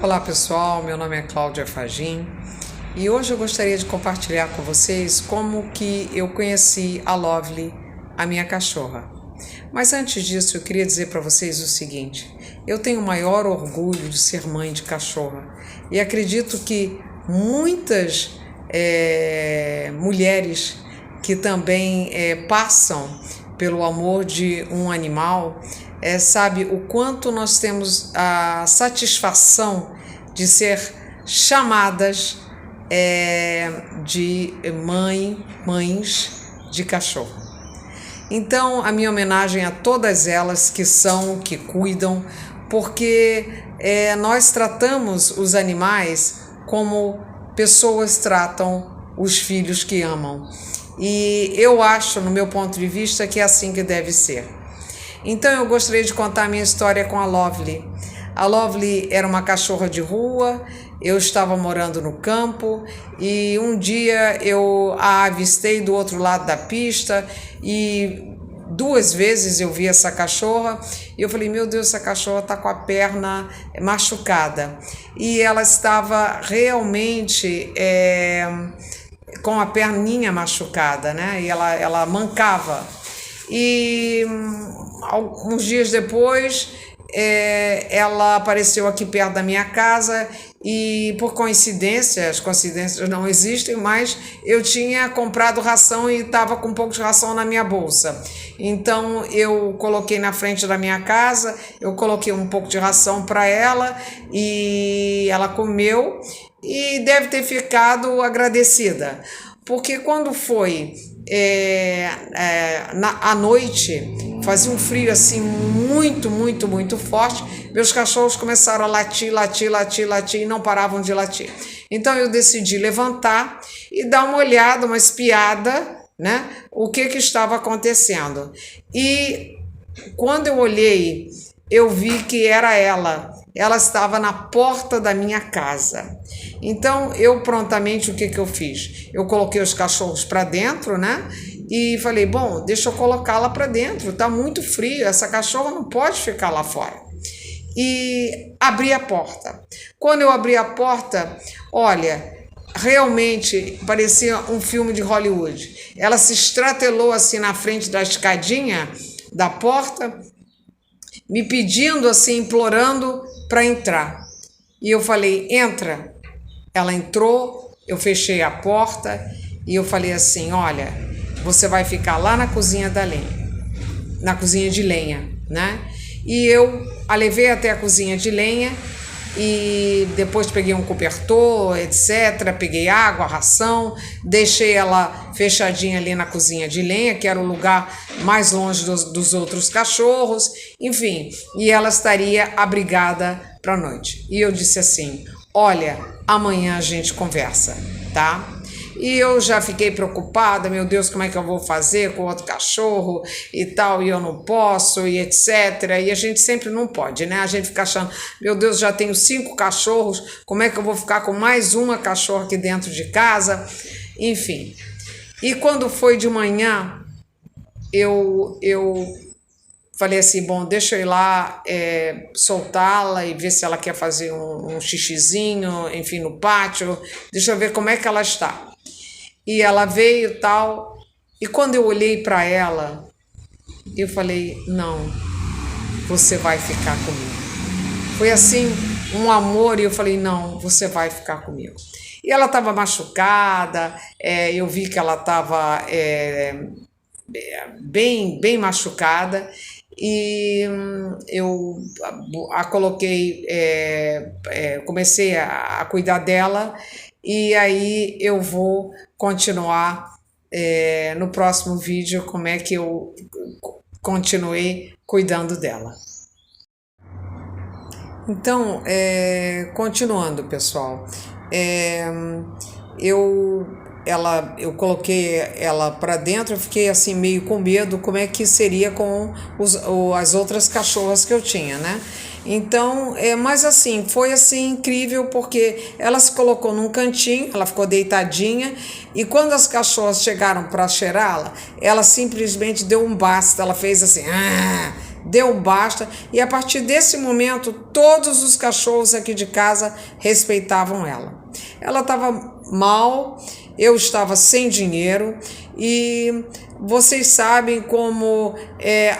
Olá pessoal, meu nome é Cláudia Fagin e hoje eu gostaria de compartilhar com vocês como que eu conheci a Lovely, a minha cachorra. Mas antes disso eu queria dizer para vocês o seguinte: eu tenho o maior orgulho de ser mãe de cachorra e acredito que muitas mulheres que também passam pelo amor de um animal sabe o quanto nós temos a satisfação de ser chamadas de mães de cachorro. Então, a minha homenagem a todas elas que cuidam, porque nós tratamos os animais como pessoas tratam os filhos que amam. E eu acho, no meu ponto de vista, que é assim que deve ser. Então eu gostaria de contar a minha história com a Lovely. A Lovely era uma cachorra de rua, eu estava morando no campo e um dia eu a avistei do outro lado da pista e 2 vezes eu vi essa cachorra e eu falei, meu Deus, essa cachorra está com a perna machucada. E ela estava realmente com a perninha machucada, né? E ela mancava. E alguns dias depois ela apareceu aqui perto da minha casa e por coincidência, as coincidências não existem, mas eu tinha comprado ração e estava com um pouco de ração na minha bolsa. Então eu coloquei na frente da minha casa, eu coloquei um pouco de ração para ela e ela comeu e deve ter ficado agradecida, porque quando foi à noite, fazia um frio assim muito forte, meus cachorros começaram a latir e não paravam de latir. Então eu decidi levantar e dar uma olhada, uma espiada, né, o que estava acontecendo. E quando eu olhei, eu vi que era ela estava na porta da minha casa. Então eu prontamente, o que eu fiz? Eu coloquei os cachorros para dentro, né? E falei, bom, deixa eu colocá-la para dentro, tá muito frio, essa cachorra não pode ficar lá fora. E abri a porta. Quando eu abri a porta, olha, realmente parecia um filme de Hollywood. Ela se estratelou assim na frente da escadinha da porta, me pedindo assim, implorando para entrar. E eu falei, entra. Ela entrou, eu fechei a porta e eu falei assim, olha, você vai ficar lá na cozinha da lenha, na cozinha de lenha, né? E eu a levei até a cozinha de lenha e depois peguei um cobertor, etc. Peguei água, ração, deixei ela fechadinha ali na cozinha de lenha, que era o lugar mais longe dos outros cachorros, enfim, e ela estaria abrigada para a noite. E eu disse assim, olha, amanhã a gente conversa, tá? E eu já fiquei preocupada, meu Deus, como é que eu vou fazer com outro cachorro e tal, e eu não posso, e etc. E a gente sempre não pode, né? A gente fica achando, meu Deus, já tenho 5 cachorros, como é que eu vou ficar com mais uma cachorra aqui dentro de casa? Enfim. E quando foi de manhã, eu falei assim, bom, deixa eu ir lá soltá-la e ver se ela quer fazer um xixizinho, enfim, no pátio, deixa eu ver como é que ela está. E ela veio e tal, e quando eu olhei para ela, eu falei, não, você vai ficar comigo. Foi assim, um amor, e eu falei, não, você vai ficar comigo. E ela estava machucada, eu vi que ela estava bem machucada, e eu a coloquei, comecei a cuidar dela, e aí eu vou continuar no próximo vídeo como é que eu continuei cuidando dela. Então, continuando, pessoal, eu coloquei ela para dentro, eu fiquei assim meio com medo como é que seria com as outras cachorras que eu tinha, né? Então, mas assim, foi assim incrível porque ela se colocou num cantinho, ela ficou deitadinha e quando as cachorras chegaram para cheirá-la, ela simplesmente deu um basta, ela fez assim, deu basta, e a partir desse momento todos os cachorros aqui de casa respeitavam ela. Ela estava mal, eu estava sem dinheiro e vocês sabem como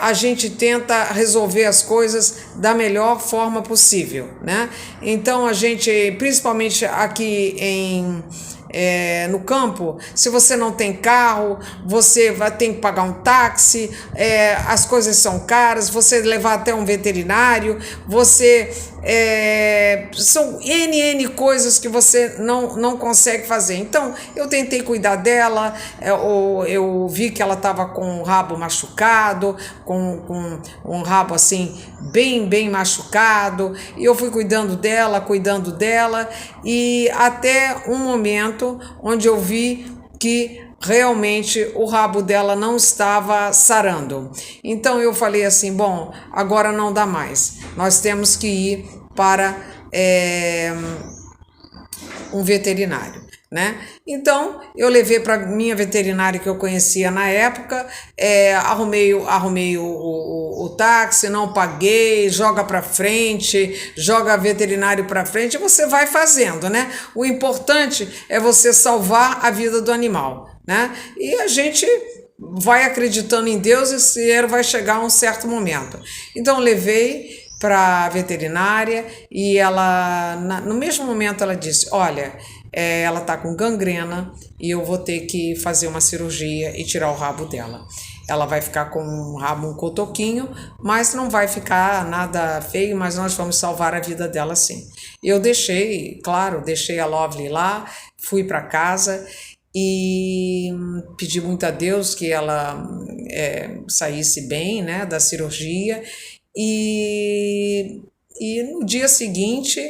a gente tenta resolver as coisas da melhor forma possível, né? Então a gente, principalmente aqui no campo, se você não tem carro, você vai ter que pagar um táxi, as coisas são caras, você levar até um veterinário, são N coisas que você não consegue fazer. Então eu tentei cuidar dela, eu vi que ela estava com o rabo machucado, com um rabo assim bem machucado, e eu fui cuidando dela, e até um momento onde eu vi que realmente o rabo dela não estava sarando. Então eu falei assim, bom, agora não dá mais, nós temos que ir para um veterinário, né? Então eu levei para minha veterinária que eu conhecia na época, arrumei o táxi, não paguei, joga para frente, joga veterinário para frente, e você vai fazendo, né? O importante é você salvar a vida do animal, né? E a gente vai acreditando em Deus, e esse dinheiro vai chegar a um certo momento. Então levei para a veterinária e ela, no mesmo momento, ela disse, olha, ela está com gangrena e eu vou ter que fazer uma cirurgia e tirar o rabo dela. Ela vai ficar com um rabo, um cotoquinho, mas não vai ficar nada feio, mas nós vamos salvar a vida dela sim. Eu deixei a Lovely lá, fui para casa e pedi muito a Deus que ela saísse bem, né, da cirurgia. E no dia seguinte,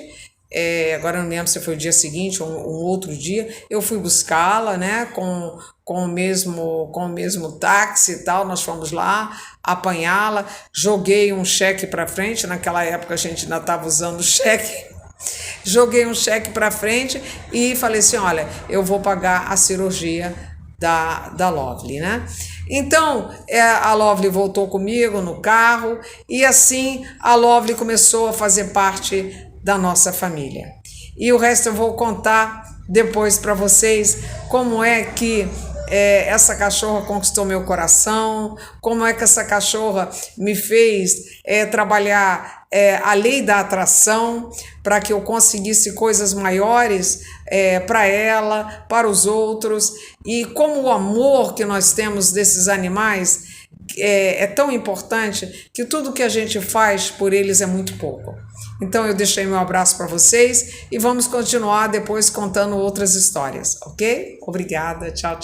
agora não lembro se foi o dia seguinte ou um outro dia, eu fui buscá-la, né, com o mesmo táxi e tal, nós fomos lá apanhá-la, joguei um cheque para frente, naquela época a gente ainda estava usando cheque, joguei um cheque para frente e falei assim, olha, eu vou pagar a cirurgia da Lovely, né? Então a Lovely voltou comigo no carro e assim a Lovely começou a fazer parte da nossa família. E o resto eu vou contar depois para vocês como é que essa cachorra conquistou meu coração, como é que essa cachorra me fez trabalhar a lei da atração para que eu conseguisse coisas maiores para ela, para os outros, e como o amor que nós temos desses animais é tão importante que tudo que a gente faz por eles é muito pouco. Então eu deixei meu abraço para vocês e vamos continuar depois contando outras histórias, ok? Obrigada, tchau.